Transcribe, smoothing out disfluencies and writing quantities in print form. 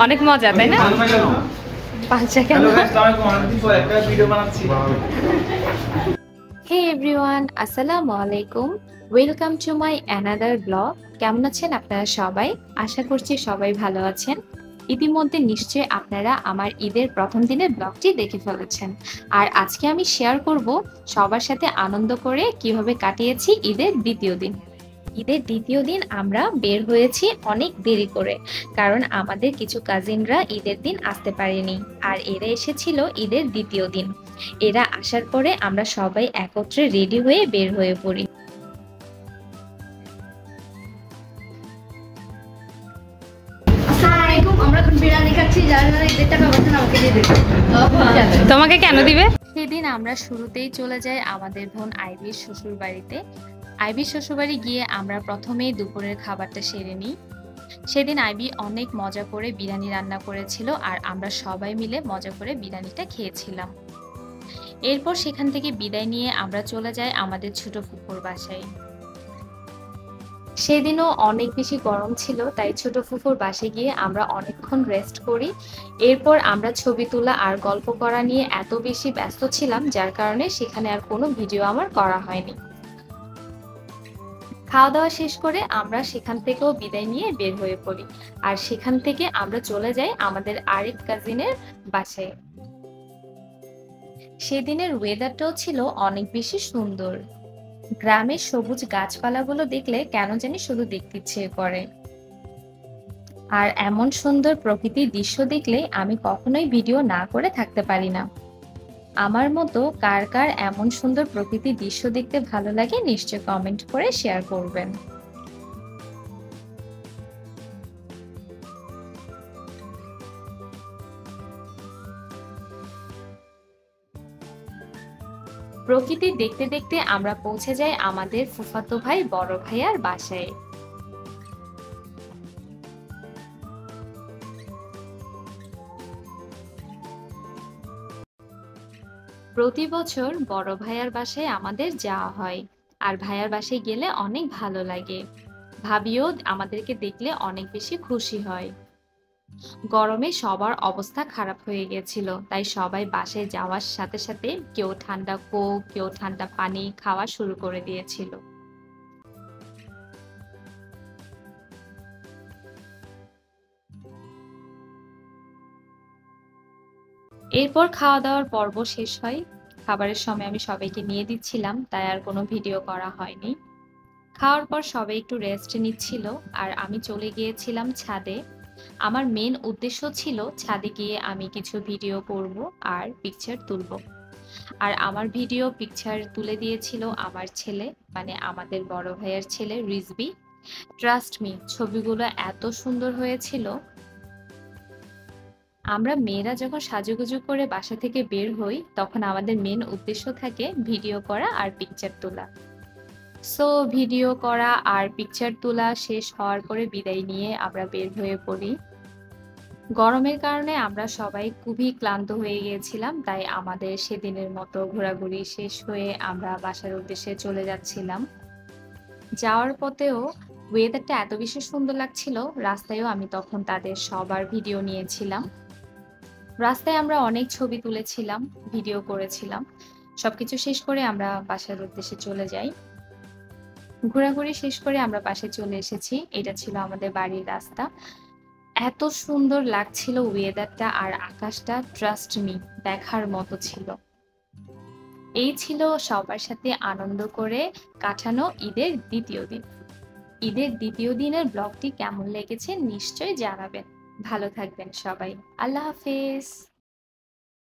অনেক মজা তাই না? হে এভরিওয়ান, আসসালামু আলাইকুম। Welcome to my another blog. কেমন আছেন আপনারা সবাই? আশা করছি সবাই ভালো আছেন। ইতিমধ্যে নিশ্চয়ই আপনারা আমার ঈদের প্রথম দিনের ব্লগটি দেখে ফেলেছেন। আর আজকে আমি শেয়ার করব সবার সাথে আনন্দ করে কিভাবে কাটিয়েছি ঈদের দ্বিতীয় দিন। ঈদের দ্বিতীয় দিন আমরা বের হয়েছি অনেক দেরি করে, কারণ আমাদের কিছু কাজিনরা ঈদের দিন আসতে পারেনি, আর এরা এসেছিল ঈদের দ্বিতীয় দিন। এরা আসার পরে আমরা সবাই একত্রে রেডি হয়ে বের হয়ে পড়ি। তোমাকে কেন দিবে? সেদিন আমরা শুরুতেই চলে যাই আমাদের বোন আইবির শ্বশুর বাড়িতে। আইবির শ্বশুরবাড়ি গিয়ে আমরা প্রথমেই দুপুরের খাবারটা সেরে নিই। সেদিন আইবি অনেক মজা করে বিরিয়ানি রান্না করেছিল, আর আমরা সবাই মিলে মজা করে বিরিয়ানিটা খেয়েছিলাম। এরপর সেখান থেকে বিদায় নিয়ে আমরা চলে যাই আমাদের ছোট ফুফুর বাসায়। সেদিনও অনেক বেশি গরম ছিল, তাই ছোট ফুফুর বাসায় গিয়ে আমরা অনেকক্ষণ রেস্ট করি। এরপর আমরা ছবি তোলা আর গল্প করা নিয়ে এত বেশি ব্যস্ত ছিলাম, যার কারণে সেখানে আর কোনো ভিডিও আমার করা হয়নি। খাওয়া দাওয়া শেষ করে আমরা সেখান থেকেও বিদায় নিয়ে বের হয়ে পড়ি, আর সেখান থেকে আমরা চলে যাই আমাদের আরেক কাজিনের বাসায়। সেদিনের ওয়েদারটাও ছিল অনেক বেশি সুন্দর। গ্রামের সবুজ গাছপালাগুলো দেখলে কেন জানি শুধু দেখতে ইচ্ছে করে। আর এমন সুন্দর প্রকৃতির দৃশ্য দেখলে আমি কখনোই ভিডিও না করে থাকতে পারি না। আমার মতো কার কার এমন সুন্দর প্রকৃতির দৃশ্য দেখতে ভালো লাগে নিশ্চয় কমেন্ট করে শেয়ার করবেন। প্রকৃতি দেখতে দেখতে আমরা পৌঁছে যাই আমাদের ফুফাতো ভাই বড় ভাইয়ার বাসায়। প্রতি বছর বড় ভাইয়ার বাসায় আমাদের যাওয়া হয়, আর ভাইয়ার বাসায় গেলে অনেক ভালো লাগে। ভাবিও আমাদেরকে দেখলে অনেক বেশি খুশি হয়। গরমে সবার অবস্থা খারাপ হয়ে গেছিল, তাই সবাই বাসায় যাওয়ার সাথে সাথে কেউ ঠান্ডা কোক, কেউ ঠান্ডা পানি খাওয়া শুরু করে দিয়েছিল। এরপর খাওয়া দাওয়ার পর্ব শেষ হয়। খাবারের সময় আমি সবাইকে নিয়ে দিচ্ছিলাম, তাই আর কোনো ভিডিও করা হয়নি। খাওয়ার পর সবাই একটু রেস্ট নিচ্ছিল, আর আমি চলে গিয়েছিলাম ছাদে। আমার মেন উদ্দেশ্য ছিল ছাদে গিয়ে আমি কিছু ভিডিও করব আর পিকচার তুলব। আর আমার ভিডিও পিকচার তুলে দিয়েছিল আমার ছেলে, মানে আমাদের বড় ভাইয়ের ছেলে রিজবি। ট্রাস্ট মি, ছবিগুলো এত সুন্দর হয়েছিল। আমরা মেয়েরা যখন সাজুগুজু করে বাসা থেকে বের হই, তখন আমাদের মেন উদ্দেশ্য থাকে ভিডিও করা আর পিকচার তোলা। সো ভিডিও করা আর পিকচার তোলা শেষ হওয়ার পরে বিদায় নিয়ে আমরা বের হয়ে পড়ি। গরমের কারণে আমরা সবাই খুবই ক্লান্ত হয়ে গিয়েছিলাম, তাই আমাদের সেদিনের মতো ঘোরাঘুরি শেষ হয়ে আমরা বাসার উদ্দেশ্যে চলে যাচ্ছিলাম। যাওয়ার পথেও ওয়েদারটা এত বেশি সুন্দর লাগছিল, রাস্তায়ও আমি তখন তাদের সবার ভিডিও নিয়েছিলাম। রাস্তায় আমরা অনেক ছবি তুলেছিলাম, ভিডিও করেছিলাম। সবকিছু শেষ করে আমরা বাসার উদ্দেশ্যে চলে যাই। ঘোরাঘুরি শেষ করে আমরা বাসায় চলে এসেছি। এটা ছিল আমাদের বাড়ির রাস্তা। এত সুন্দর লাগছিল ওয়েদারটা আর আকাশটা, ট্রাস্ট মি, দেখার মতো ছিল। এই ছিল সবার সাথে আনন্দ করে কাটানো ঈদের দ্বিতীয় দিন। ঈদের দ্বিতীয় দিনের ব্লগটি কেমন লেগেছে নিশ্চয়ই জানাবেন। ভালো থাকবেন সবাই। আল্লাহ হাফেজ।